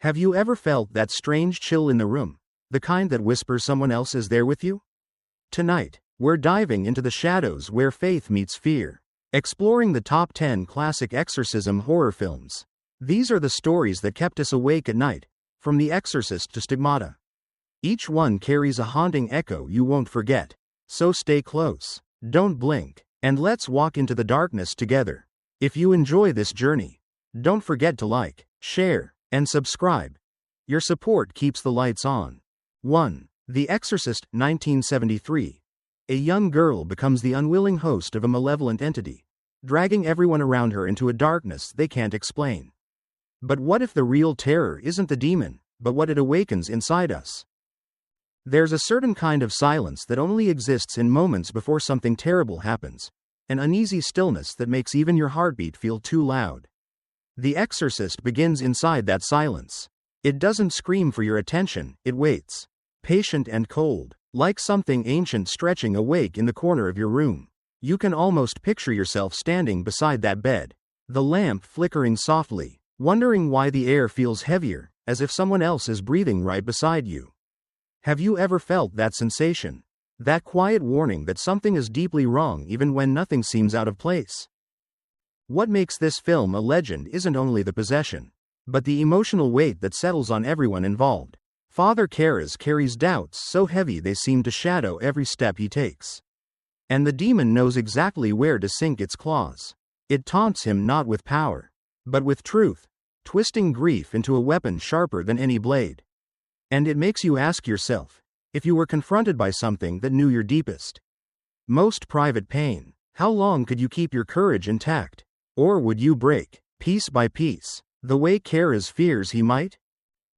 Have you ever felt that strange chill in the room? The kind that whispers someone else is there with you? Tonight, we're diving into the shadows where faith meets fear, exploring the top 10 classic exorcism horror films. These are the stories that kept us awake at night, from The Exorcist to Stigmata. Each one carries a haunting echo you won't forget, so stay close, don't blink, and let's walk into the darkness together. If you enjoy this journey, don't forget to like, share, and subscribe. Your support keeps the lights on. 1. The Exorcist, 1973. A young girl becomes the unwilling host of a malevolent entity, dragging everyone around her into a darkness they can't explain. But what if the real terror isn't the demon, but what it awakens inside us? There's a certain kind of silence that only exists in moments before something terrible happens, an uneasy stillness that makes even your heartbeat feel too loud. The Exorcist begins inside that silence. It doesn't scream for your attention, it waits, patient and cold, like something ancient stretching awake in the corner of your room. You can almost picture yourself standing beside that bed, the lamp flickering softly, wondering why the air feels heavier, as if someone else is breathing right beside you. Have you ever felt that sensation? That quiet warning that something is deeply wrong even when nothing seems out of place? What makes this film a legend isn't only the possession, but the emotional weight that settles on everyone involved. Father Karras carries doubts so heavy they seem to shadow every step he takes. And the demon knows exactly where to sink its claws. It taunts him not with power, but with truth, twisting grief into a weapon sharper than any blade. And it makes you ask yourself, if you were confronted by something that knew your deepest, most private pain, how long could you keep your courage intact? Or would you break, piece by piece, the way Karras fears he might?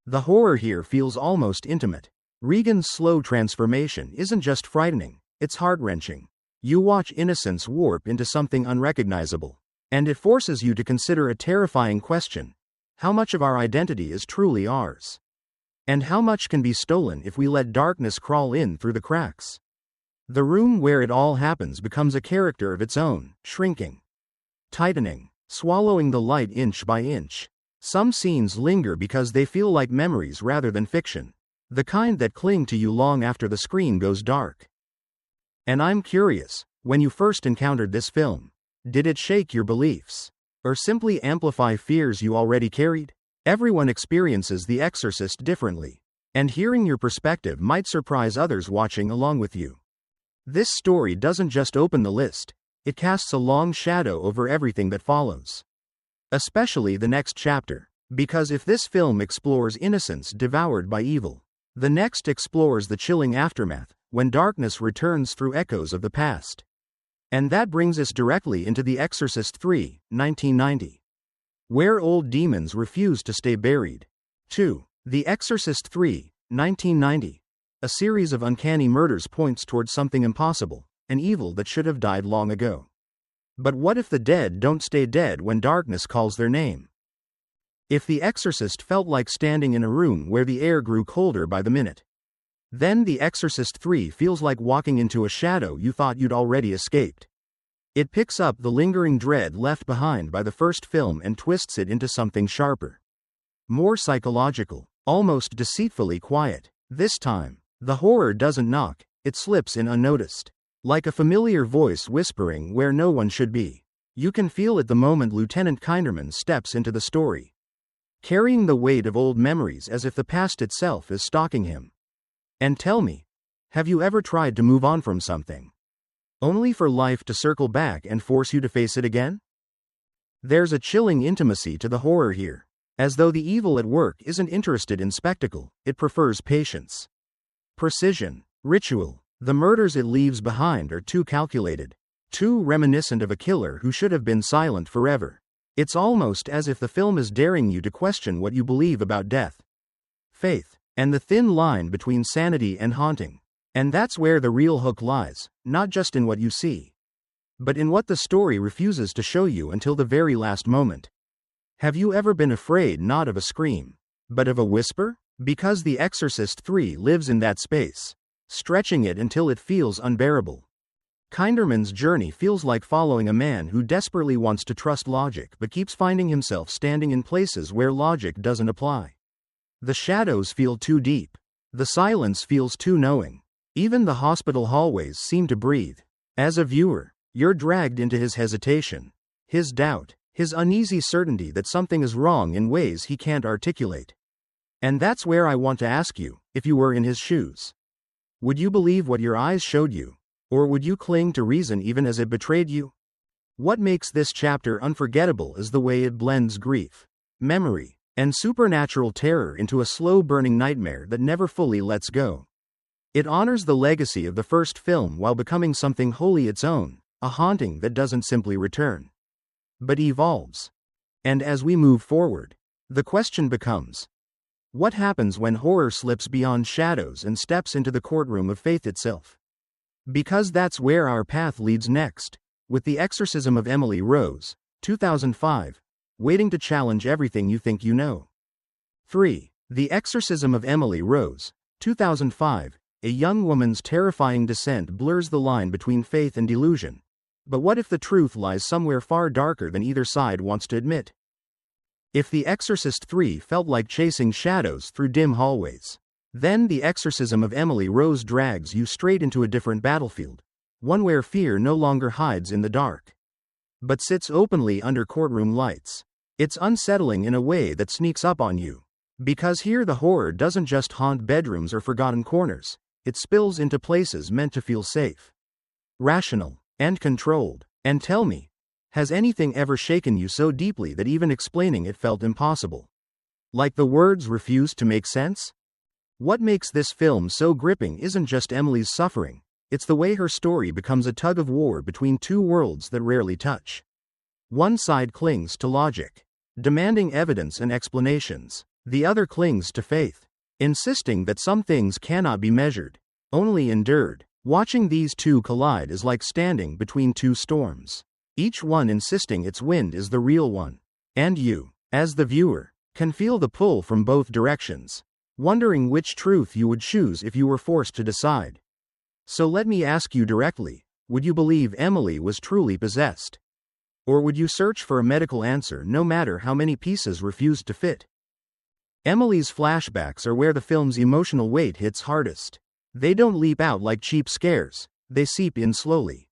The horror here feels almost intimate. Regan's slow transformation isn't just frightening, it's heart-wrenching. You watch innocence warp into something unrecognizable, and it forces you to consider a terrifying question: how much of our identity is truly ours? And how much can be stolen if we let darkness crawl in through the cracks? The room where it all happens becomes a character of its own, shrinking, tightening, swallowing the light inch by inch. Some scenes linger because they feel like memories rather than fiction, the kind that cling to you long after the screen goes dark. And I'm curious, when you first encountered this film, did it shake your beliefs, or simply amplify fears you already carried? Everyone experiences The Exorcist differently, and hearing your perspective might surprise others watching along with you. This story doesn't just open the list, it casts a long shadow over everything that follows. Especially the next chapter, because if this film explores innocence devoured by evil, the next explores the chilling aftermath, when darkness returns through echoes of the past. And that brings us directly into The Exorcist 3, 1990. Where old demons refuse to stay buried. 2. The Exorcist 3, 1990. A series of uncanny murders points towards something impossible, an evil that should have died long ago. But what if the dead don't stay dead when darkness calls their name? If The Exorcist felt like standing in a room where the air grew colder by the minute, then The Exorcist 3 feels like walking into a shadow you thought you'd already escaped. It picks up the lingering dread left behind by the first film and twists it into something sharper, more psychological, almost deceitfully quiet. This time, the horror doesn't knock, it slips in unnoticed. Like a familiar voice whispering where no one should be. You can feel it the moment Lieutenant Kinderman steps into the story, carrying the weight of old memories as if the past itself is stalking him. And tell me, have you ever tried to move on from something, only for life to circle back and force you to face it again? There's a chilling intimacy to the horror here, as though the evil at work isn't interested in spectacle, it prefers patience, precision, ritual. The murders it leaves behind are too calculated, too reminiscent of a killer who should have been silent forever. It's almost as if the film is daring you to question what you believe about death, faith, and the thin line between sanity and haunting. And that's where the real hook lies, not just in what you see, but in what the story refuses to show you until the very last moment. Have you ever been afraid not of a scream, but of a whisper? Because The Exorcist 3 lives in that space, stretching it until it feels unbearable. Kinderman's journey feels like following a man who desperately wants to trust logic but keeps finding himself standing in places where logic doesn't apply. The shadows feel too deep. The silence feels too knowing. Even the hospital hallways seem to breathe. As a viewer, you're dragged into his hesitation, his doubt, his uneasy certainty that something is wrong in ways he can't articulate. And that's where I want to ask you, if you were in his shoes. Would you believe what your eyes showed you? Or would you cling to reason even as it betrayed you? What makes this chapter unforgettable is the way it blends grief, memory, and supernatural terror into a slow-burning nightmare that never fully lets go. It honors the legacy of the first film while becoming something wholly its own, a haunting that doesn't simply return, but evolves. And as we move forward, the question becomes, what happens when horror slips beyond shadows and steps into the courtroom of faith itself? Because that's where our path leads next, with The Exorcism of Emily Rose, 2005, waiting to challenge everything you think you know. 3. The Exorcism of Emily Rose, 2005, a young woman's terrifying descent blurs the line between faith and delusion. But what if the truth lies somewhere far darker than either side wants to admit? If The Exorcist 3 felt like chasing shadows through dim hallways, then The Exorcism of Emily Rose drags you straight into a different battlefield, one where fear no longer hides in the dark, but sits openly under courtroom lights. It's unsettling in a way that sneaks up on you, because here the horror doesn't just haunt bedrooms or forgotten corners, it spills into places meant to feel safe, rational, and controlled. And tell me, has anything ever shaken you so deeply that even explaining it felt impossible? Like the words refused to make sense? What makes this film so gripping isn't just Emily's suffering, it's the way her story becomes a tug-of-war between two worlds that rarely touch. One side clings to logic, demanding evidence and explanations. The other clings to faith, insisting that some things cannot be measured, only endured. Watching these two collide is like standing between two storms, each one insisting its wind is the real one. And you, as the viewer, can feel the pull from both directions, wondering which truth you would choose if you were forced to decide. So let me ask you directly, would you believe Emily was truly possessed? Or would you search for a medical answer no matter how many pieces refused to fit? Emily's flashbacks are where the film's emotional weight hits hardest. They don't leap out like cheap scares, they seep in slowly,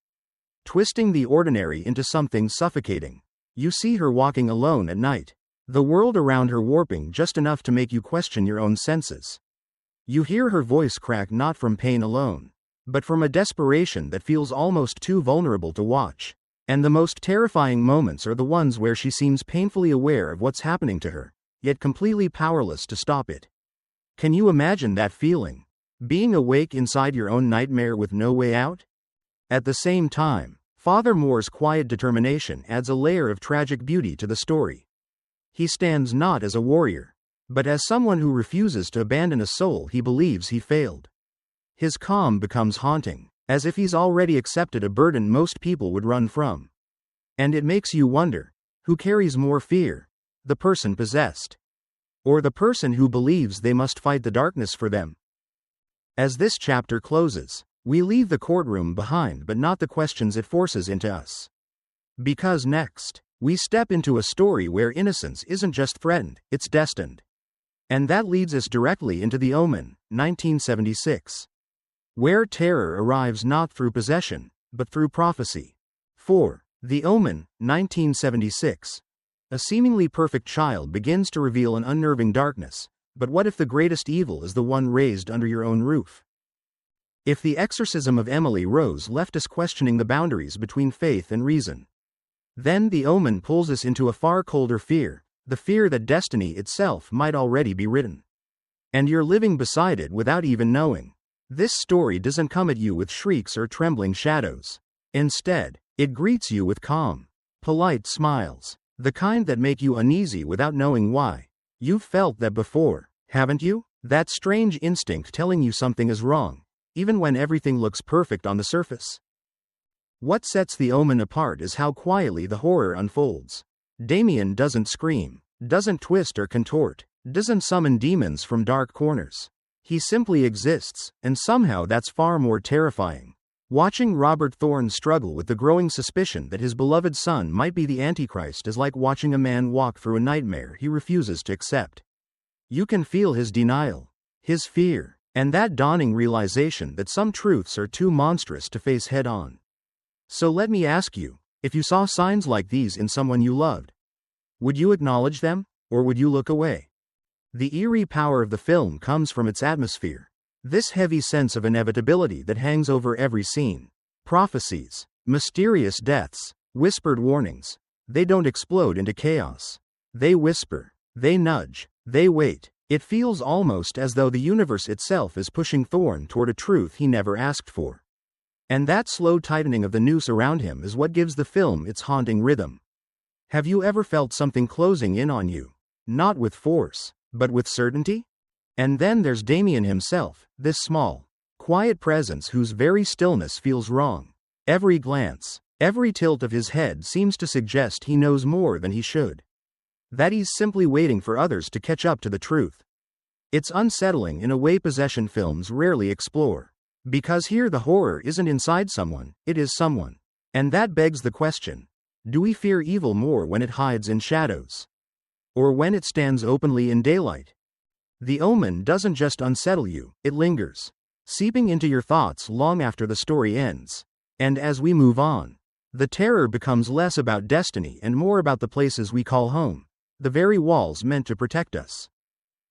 twisting the ordinary into something suffocating. You see her walking alone at night, the world around her warping just enough to make you question your own senses. You hear her voice crack not from pain alone, but from a desperation that feels almost too vulnerable to watch. And the most terrifying moments are the ones where she seems painfully aware of what's happening to her, yet completely powerless to stop it. Can you imagine that feeling? Being awake inside your own nightmare with no way out? At the same time, Father Moore's quiet determination adds a layer of tragic beauty to the story. He stands not as a warrior, but as someone who refuses to abandon a soul he believes he failed. His calm becomes haunting, as if he's already accepted a burden most people would run from. And it makes you wonder, who carries more fear, the person possessed, or the person who believes they must fight the darkness for them? As this chapter closes, we leave the courtroom behind but not the questions it forces into us. Because next, we step into a story where innocence isn't just threatened, it's destined. And that leads us directly into The Omen, 1976. Where terror arrives not through possession, but through prophecy. 4. The Omen, 1976. A seemingly perfect child begins to reveal an unnerving darkness, but what if the greatest evil is the one raised under your own roof? If The Exorcism of Emily Rose left us questioning the boundaries between faith and reason, then The Omen pulls us into a far colder fear, the fear that destiny itself might already be written. And you're living beside it without even knowing. This story doesn't come at you with shrieks or trembling shadows. Instead, it greets you with calm, polite smiles, the kind that make you uneasy without knowing why. You've felt that before, haven't you? That strange instinct telling you something is wrong, even when everything looks perfect on the surface. What sets The Omen apart is how quietly the horror unfolds. Damien doesn't scream, doesn't twist or contort, doesn't summon demons from dark corners. He simply exists, and somehow that's far more terrifying. Watching Robert Thorne struggle with the growing suspicion that his beloved son might be the Antichrist is like watching a man walk through a nightmare he refuses to accept. You can feel his denial, his fear, and that dawning realization that some truths are too monstrous to face head on. So let me ask you, if you saw signs like these in someone you loved, would you acknowledge them, or would you look away? The eerie power of the film comes from its atmosphere. This heavy sense of inevitability that hangs over every scene. Prophecies, mysterious deaths, whispered warnings. They don't explode into chaos. They whisper, they nudge, they wait. It feels almost as though the universe itself is pushing Thorne toward a truth he never asked for. And that slow tightening of the noose around him is what gives the film its haunting rhythm. Have you ever felt something closing in on you? Not with force, but with certainty? And then there's Damien himself, this small, quiet presence whose very stillness feels wrong. Every glance, every tilt of his head seems to suggest he knows more than he should. That he's simply waiting for others to catch up to the truth. It's unsettling in a way possession films rarely explore. Because here the horror isn't inside someone, it is someone. And that begs the question, do we fear evil more when it hides in shadows? Or when it stands openly in daylight? The Omen doesn't just unsettle you, it lingers, seeping into your thoughts long after the story ends. And as we move on, the terror becomes less about destiny and more about the places we call home, the very walls meant to protect us.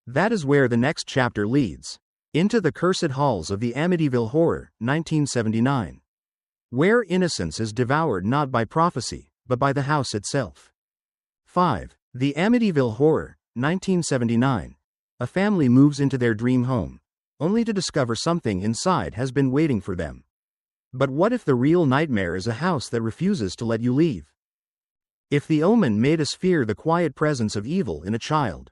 That is where the next chapter leads, into the cursed halls of the Amityville Horror, 1979. Where innocence is devoured not by prophecy, but by the house itself. 5. The Amityville Horror, 1979. A family moves into their dream home, only to discover something inside has been waiting for them. But what if the real nightmare is a house that refuses to let you leave? If the Omen made us fear the quiet presence of evil in a child,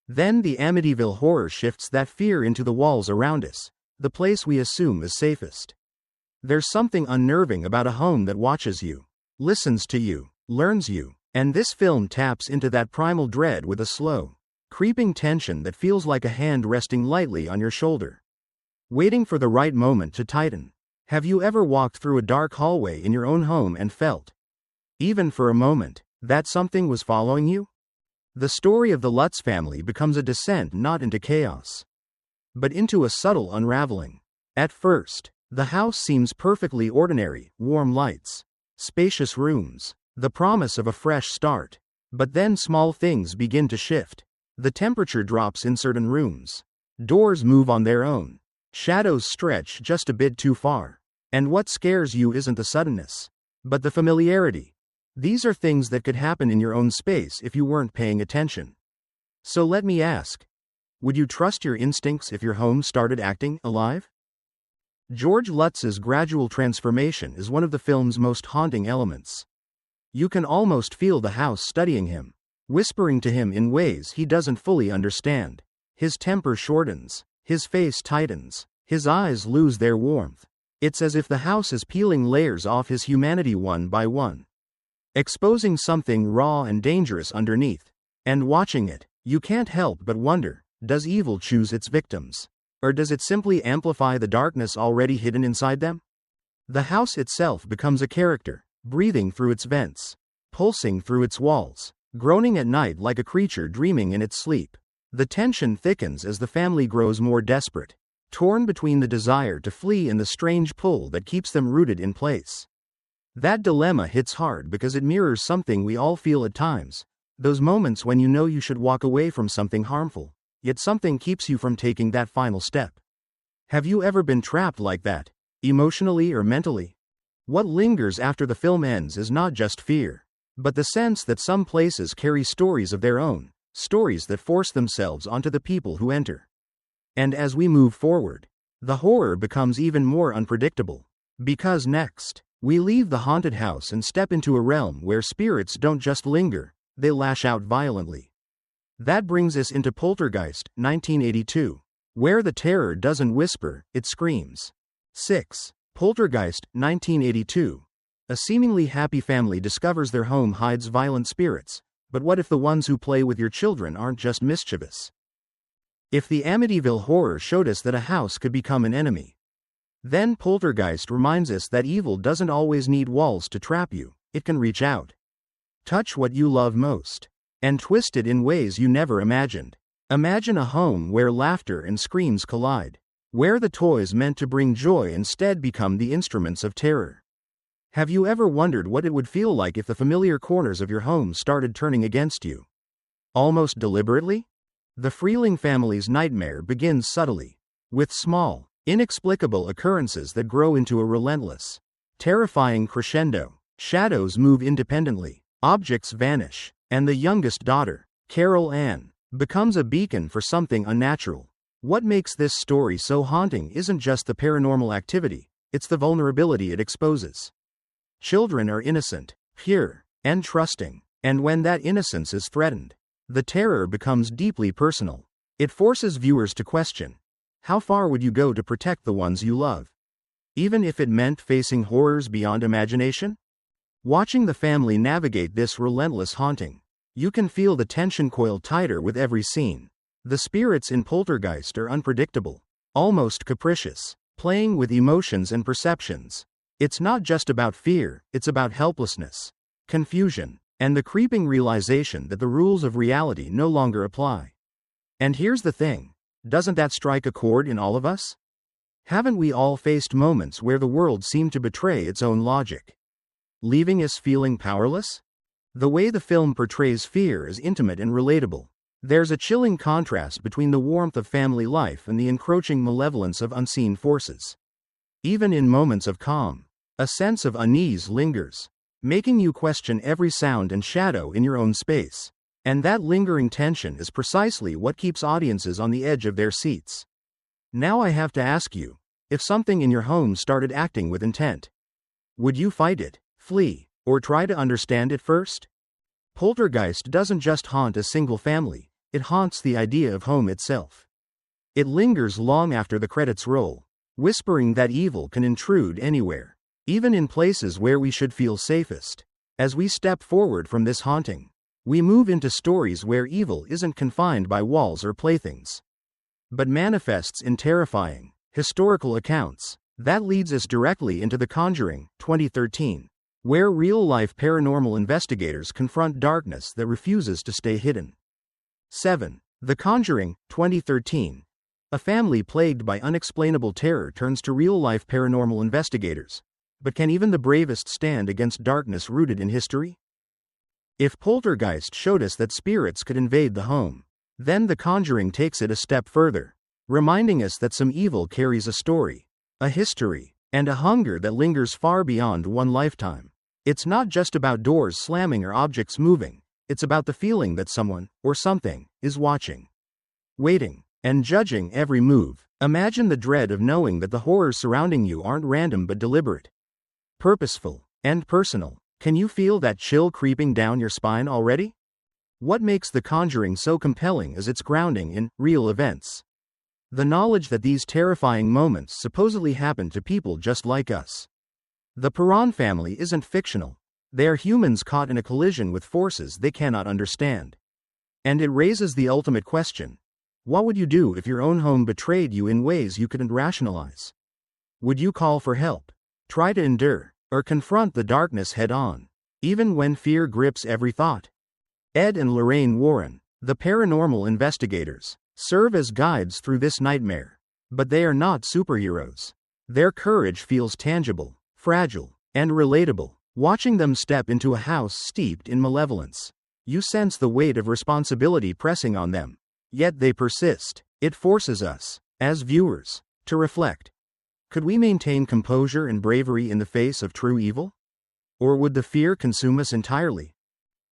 then the Amityville Horror shifts that fear into the walls around us, the place we assume is safest. There's something unnerving about a home that watches you, listens to you, learns you, and this film taps into that primal dread with a slow, creeping tension that feels like a hand resting lightly on your shoulder, waiting for the right moment to tighten. Have you ever walked through a dark hallway in your own home and felt, even for a moment, that something was following you? The story of the Lutz family becomes a descent not into chaos, but into a subtle unraveling. At first, the house seems perfectly ordinary, warm lights, spacious rooms, the promise of a fresh start. But then small things begin to shift. The temperature drops in certain rooms. Doors move on their own. Shadows stretch just a bit too far. And what scares you isn't the suddenness, but the familiarity. These are things that could happen in your own space if you weren't paying attention. So let me ask, would you trust your instincts if your home started acting alive? George Lutz's gradual transformation is one of the film's most haunting elements. You can almost feel the house studying him, whispering to him in ways he doesn't fully understand. His temper shortens, his face tightens, his eyes lose their warmth. It's as if the house is peeling layers off his humanity one by one, exposing something raw and dangerous underneath. And watching it, you can't help but wonder, does evil choose its victims? Or does it simply amplify the darkness already hidden inside them? The house itself becomes a character, breathing through its vents, pulsing through its walls, groaning at night like a creature dreaming in its sleep. The tension thickens as the family grows more desperate, torn between the desire to flee and the strange pull that keeps them rooted in place. That dilemma hits hard because it mirrors something we all feel at times, those moments when you know you should walk away from something harmful, yet something keeps you from taking that final step. Have you ever been trapped like that, emotionally or mentally? What lingers after the film ends is not just fear, but the sense that some places carry stories of their own, stories that force themselves onto the people who enter. And as we move forward, the horror becomes even more unpredictable. Because next, we leave the haunted house and step into a realm where spirits don't just linger, they lash out violently. That brings us into Poltergeist, 1982, where the terror doesn't whisper, it screams. 6. Poltergeist, 1982. A seemingly happy family discovers their home hides violent spirits, but what if the ones who play with your children aren't just mischievous? If the Amityville Horror showed us that a house could become an enemy, then Poltergeist reminds us that evil doesn't always need walls to trap you, it can reach out, touch what you love most, and twist it in ways you never imagined. Imagine a home where laughter and screams collide, where the toys meant to bring joy instead become the instruments of terror. Have you ever wondered what it would feel like if the familiar corners of your home started turning against you? Almost deliberately? The Freeling family's nightmare begins subtly, with small, inexplicable occurrences that grow into a relentless, terrifying crescendo. Shadows move independently, objects vanish, and the youngest daughter, Carol Ann, becomes a beacon for something unnatural. What makes this story so haunting isn't just the paranormal activity, it's the vulnerability it exposes. Children are innocent, pure, and trusting, and when that innocence is threatened, the terror becomes deeply personal. It forces viewers to question, how far would you go to protect the ones you love? Even if it meant facing horrors beyond imagination? Watching the family navigate this relentless haunting, you can feel the tension coil tighter with every scene. The spirits in Poltergeist are unpredictable, almost capricious, playing with emotions and perceptions. It's not just about fear, it's about helplessness, confusion, and the creeping realization that the rules of reality no longer apply. And here's the thing, doesn't that strike a chord in all of us? Haven't we all faced moments where the world seemed to betray its own logic, leaving us feeling powerless? The way the film portrays fear is intimate and relatable. There's a chilling contrast between the warmth of family life and the encroaching malevolence of unseen forces. Even in moments of calm, a sense of unease lingers, making you question every sound and shadow in your own space. And that lingering tension is precisely what keeps audiences on the edge of their seats. Now I have to ask you, if something in your home started acting with intent, would you fight it, flee, or try to understand it first? Poltergeist doesn't just haunt a single family, it haunts the idea of home itself. It lingers long after the credits roll, whispering that evil can intrude anywhere, even in places where we should feel safest. As we step forward from this haunting, we move into stories where evil isn't confined by walls or playthings, but manifests in terrifying, historical accounts. That leads us directly into The Conjuring, 2013, where real-life paranormal investigators confront darkness that refuses to stay hidden. 7. The Conjuring, 2013. A family plagued by unexplainable terror turns to real-life paranormal investigators. But can even the bravest stand against darkness rooted in history? If Poltergeist showed us that spirits could invade the home, then The Conjuring takes it a step further, reminding us that some evil carries a story, a history, and a hunger that lingers far beyond one lifetime. It's not just about doors slamming or objects moving, it's about the feeling that someone, or something, is watching, waiting, and judging every move. Imagine the dread of knowing that the horrors surrounding you aren't random but deliberate, purposeful, and personal. Can you feel that chill creeping down your spine already? What makes The Conjuring so compelling is its grounding in real events. The knowledge that these terrifying moments supposedly happen to people just like us. The Perron family isn't fictional. They are humans caught in a collision with forces they cannot understand. And it raises the ultimate question. What would you do if your own home betrayed you in ways you couldn't rationalize? Would you call for help, try to endure, or confront the darkness head-on, even when fear grips every thought? Ed and Lorraine Warren, the paranormal investigators, serve as guides through this nightmare. But they are not superheroes. Their courage feels tangible, fragile, and relatable. Watching them step into a house steeped in malevolence, you sense the weight of responsibility pressing on them. Yet they persist. It forces us, as viewers, to reflect. Could we maintain composure and bravery in the face of true evil? Or would the fear consume us entirely?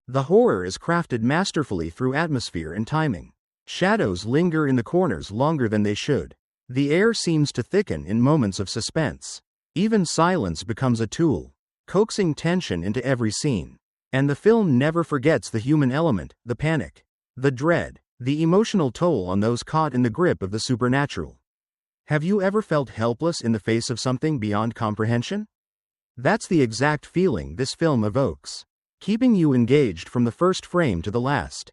The horror is crafted masterfully through atmosphere and timing. Shadows linger in the corners longer than they should. The air seems to thicken in moments of suspense. Even silence becomes a tool, coaxing tension into every scene. And the film never forgets the human element, the panic, the dread, the emotional toll on those caught in the grip of the supernatural. Have you ever felt helpless in the face of something beyond comprehension? That's the exact feeling this film evokes, keeping you engaged from the first frame to the last.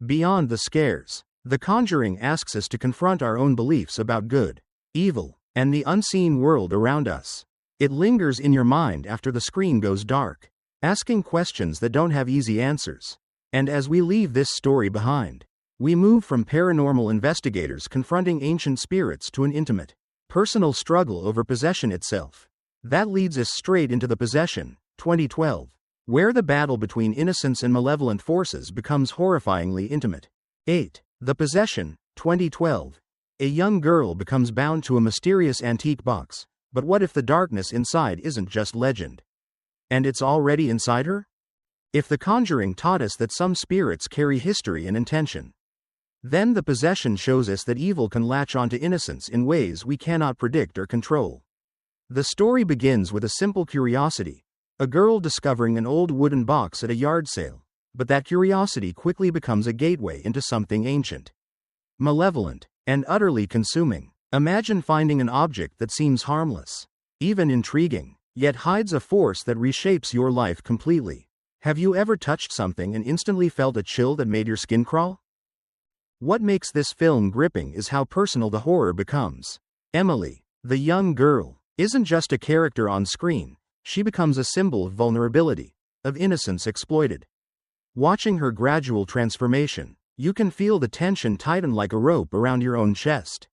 Beyond the scares, The Conjuring asks us to confront our own beliefs about good, evil, and the unseen world around us. It lingers in your mind after the screen goes dark, asking questions that don't have easy answers. And as we leave this story behind, We move from paranormal investigators confronting ancient spirits to an intimate, personal struggle over possession itself. That leads us straight into The Possession, 2012, where the battle between innocence and malevolent forces becomes horrifyingly intimate. 8. The Possession, 2012. A young girl becomes bound to a mysterious antique box, but what if the darkness inside isn't just legend? And it's already inside her? If The Conjuring taught us that some spirits carry history and intention, then The Possession shows us that evil can latch onto innocence in ways we cannot predict or control. The story begins with a simple curiosity, a girl discovering an old wooden box at a yard sale, but that curiosity quickly becomes a gateway into something ancient, malevolent, and utterly consuming. Imagine finding an object that seems harmless, even intriguing, yet hides a force that reshapes your life completely. Have you ever touched something and instantly felt a chill that made your skin crawl? What makes this film gripping is how personal the horror becomes. Emily, the young girl, isn't just a character on screen, she becomes a symbol of vulnerability, of innocence exploited. Watching her gradual transformation, you can feel the tension tighten like a rope around your own chest.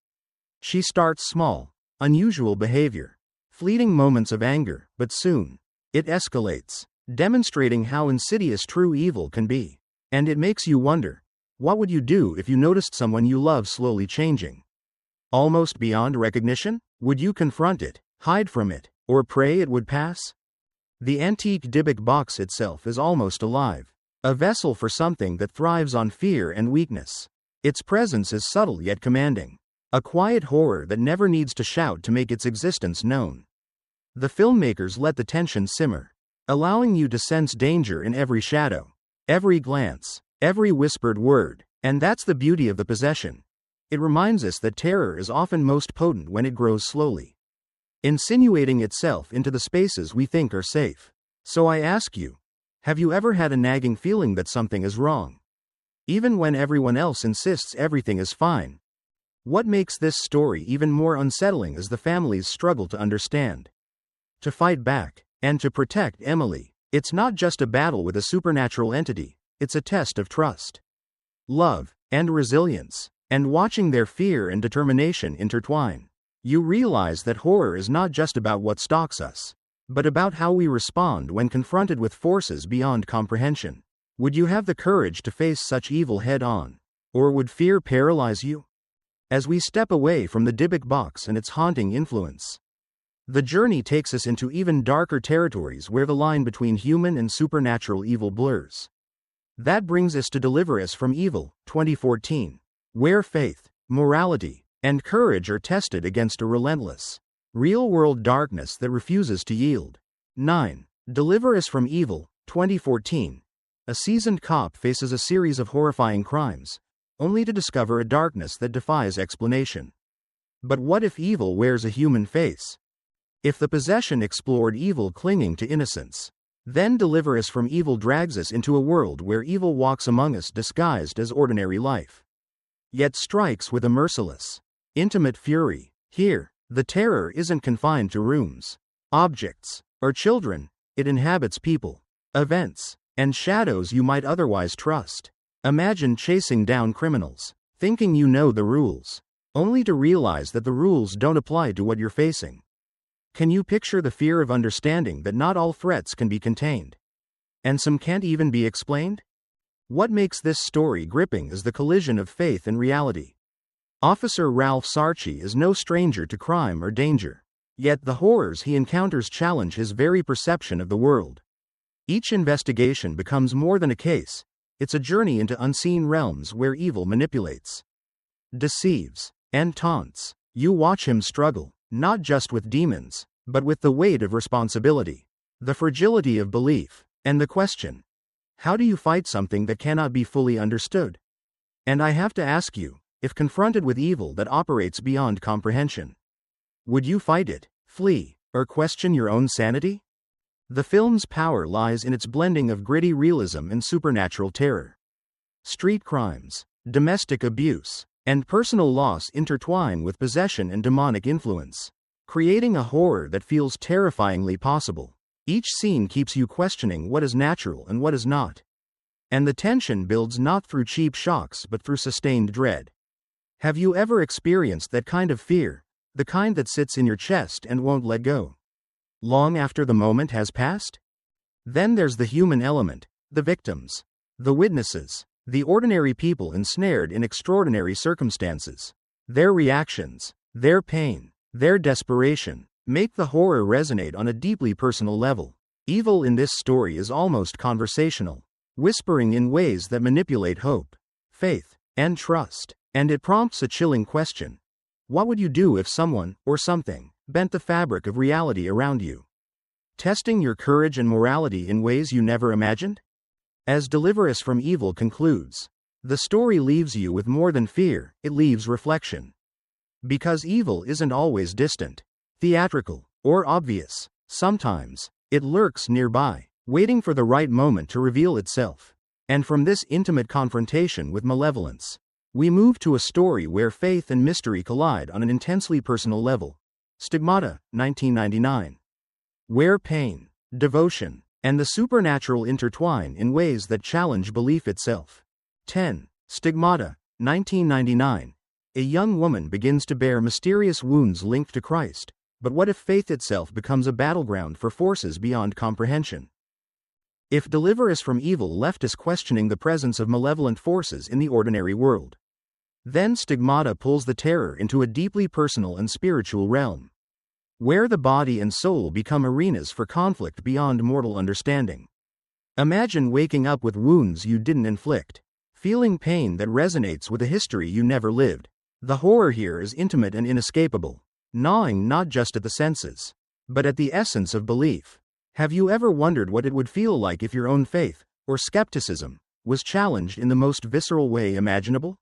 She starts small, unusual behavior, fleeting moments of anger, but soon, it escalates, demonstrating how insidious true evil can be. And it makes you wonder, what would you do if you noticed someone you love slowly changing? Almost beyond recognition? Would you confront it, hide from it, or pray it would pass? The antique Dybbuk box itself is almost alive, a vessel for something that thrives on fear and weakness. Its presence is subtle yet commanding, a quiet horror that never needs to shout to make its existence known. The filmmakers let the tension simmer, allowing you to sense danger in every shadow, every glance, every whispered word, and that's the beauty of The Possession. It reminds us that terror is often most potent when it grows slowly, insinuating itself into the spaces we think are safe. So I ask you, have you ever had a nagging feeling that something is wrong, even when everyone else insists everything is fine? What makes this story even more unsettling is the family's struggle to understand, to fight back, and to protect Emily. It's not just a battle with a supernatural entity, it's a test of trust, love, and resilience. And watching their fear and determination intertwine, you realize that horror is not just about what stalks us, but about how we respond when confronted with forces beyond comprehension. Would you have the courage to face such evil head on? Or would fear paralyze you? As we step away from the Dybbuk box and its haunting influence, the journey takes us into even darker territories where the line between human and supernatural evil blurs. That brings us to Deliver Us from Evil, 2014. Where faith, morality, and courage are tested against a relentless, real-world darkness that refuses to yield. 9. Deliver Us from Evil, 2014. A seasoned cop faces a series of horrifying crimes, only to discover a darkness that defies explanation. But what if evil wears a human face? If The Possession explored evil clinging to innocence, then Deliver Us from Evil drags us into a world where evil walks among us disguised as ordinary life, yet strikes with a merciless, intimate fury. Here, the terror isn't confined to rooms, objects, or children. It inhabits people, events, and shadows you might otherwise trust. Imagine chasing down criminals, thinking you know the rules, only to realize that the rules don't apply to what you're facing. Can you picture the fear of understanding that not all threats can be contained, and some can't even be explained? What makes this story gripping is the collision of faith and reality. Officer Ralph Sarchi is no stranger to crime or danger, yet the horrors he encounters challenge his very perception of the world. Each investigation becomes more than a case, it's a journey into unseen realms where evil manipulates, deceives, and taunts. You watch him struggle, not just with demons, but with the weight of responsibility, the fragility of belief, and the question, how do you fight something that cannot be fully understood? And I have to ask you, if confronted with evil that operates beyond comprehension, would you fight it, flee, or question your own sanity? The film's power lies in its blending of gritty realism and supernatural terror. Street crimes, domestic abuse, and personal loss intertwine with possession and demonic influence, creating a horror that feels terrifyingly possible. Each scene keeps you questioning what is natural and what is not, And the tension builds not through cheap shocks but through sustained dread. Have you ever experienced that kind of fear, the kind that sits in your chest and won't let go, long after the moment has passed? Then there's the human element, the victims, the witnesses, the ordinary people ensnared in extraordinary circumstances. Their reactions, their pain, their desperation, make the horror resonate on a deeply personal level. Evil in this story is almost conversational, whispering in ways that manipulate hope, faith, and trust. And it prompts a chilling question. What would you do if someone, or something, bent the fabric of reality around you? Testing your courage and morality in ways you never imagined? As Deliver Us from Evil concludes, the story leaves you with more than fear, it leaves reflection. Because evil isn't always distant, theatrical, or obvious. Sometimes, it lurks nearby, waiting for the right moment to reveal itself. And from this intimate confrontation with malevolence, we move to a story where faith and mystery collide on an intensely personal level. Stigmata, 1999. Where pain, devotion, and the supernatural intertwine in ways that challenge belief itself. 10. Stigmata, 1999. A young woman begins to bear mysterious wounds linked to Christ, but what if faith itself becomes a battleground for forces beyond comprehension? If Deliver Us from Evil left us questioning the presence of malevolent forces in the ordinary world, then Stigmata pulls the terror into a deeply personal and spiritual realm, where the body and soul become arenas for conflict beyond mortal understanding. Imagine waking up with wounds you didn't inflict, feeling pain that resonates with a history you never lived. The horror here is intimate and inescapable, gnawing not just at the senses, but at the essence of belief. Have you ever wondered what it would feel like if your own faith, or skepticism, was challenged in the most visceral way imaginable?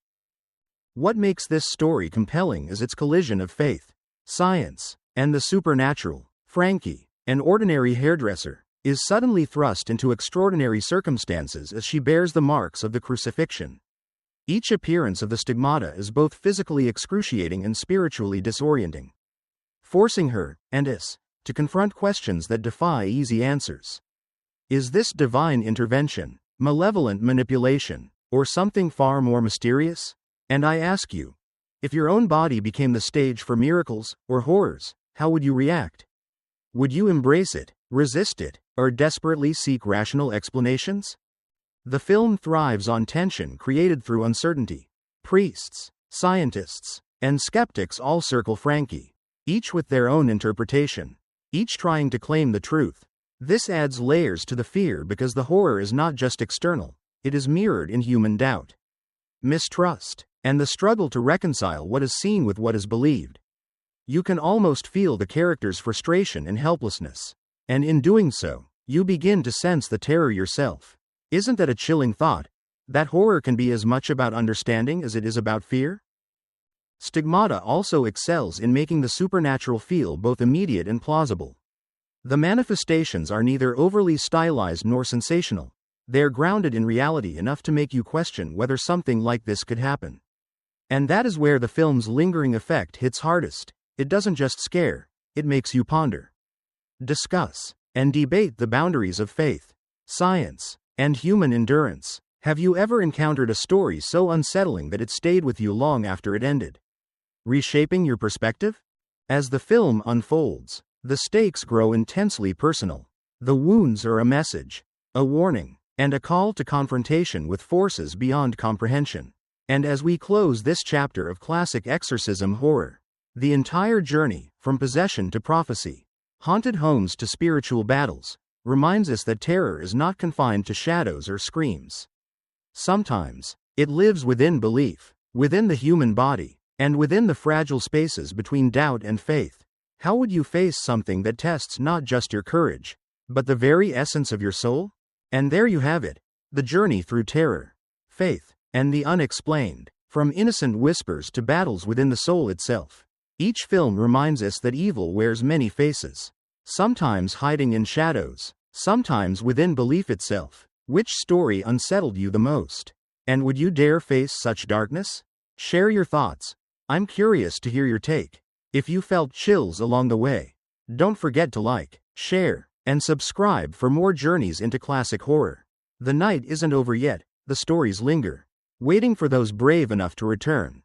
What makes this story compelling is its collision of faith, science, and the supernatural. Frankie, an ordinary hairdresser, is suddenly thrust into extraordinary circumstances as she bears the marks of the crucifixion. Each appearance of the stigmata is both physically excruciating and spiritually disorienting, forcing her, and us, to confront questions that defy easy answers. Is this divine intervention, malevolent manipulation, or something far more mysterious? And I ask you, if your own body became the stage for miracles or horrors, how would you react? Would you embrace it, resist it, or desperately seek rational explanations? The film thrives on tension created through uncertainty. Priests, scientists, and skeptics all circle Frankie, each with their own interpretation, each trying to claim the truth. This adds layers to the fear because the horror is not just external, it is mirrored in human doubt, mistrust, and the struggle to reconcile what is seen with what is believed. You can almost feel the characters' frustration and helplessness, and in doing so, you begin to sense the terror yourself. Isn't that a chilling thought? That horror can be as much about understanding as it is about fear? Stigmata also excels in making the supernatural feel both immediate and plausible. The manifestations are neither overly stylized nor sensational. They're grounded in reality enough to make you question whether something like this could happen. And that is where the film's lingering effect hits hardest. It doesn't just scare, it makes you ponder, discuss, and debate the boundaries of faith, science, and human endurance. Have you ever encountered a story so unsettling that it stayed with you long after it ended, reshaping your perspective? As the film unfolds, the stakes grow intensely personal. The wounds are a message, a warning, and a call to confrontation with forces beyond comprehension. And as we close this chapter of classic exorcism horror, the entire journey, from possession to prophecy, haunted homes to spiritual battles, reminds us that terror is not confined to shadows or screams. Sometimes, it lives within belief, within the human body, and within the fragile spaces between doubt and faith. How would you face something that tests not just your courage, but the very essence of your soul? And there you have it, the journey through terror, faith, and the unexplained, from innocent whispers to battles within the soul itself. Each film reminds us that evil wears many faces, sometimes hiding in shadows, sometimes within belief itself. Which story unsettled you the most? And would you dare face such darkness? Share your thoughts. I'm curious to hear your take. If you felt chills along the way, don't forget to like, share, and subscribe for more journeys into classic horror. The night isn't over yet, the stories linger, waiting for those brave enough to return.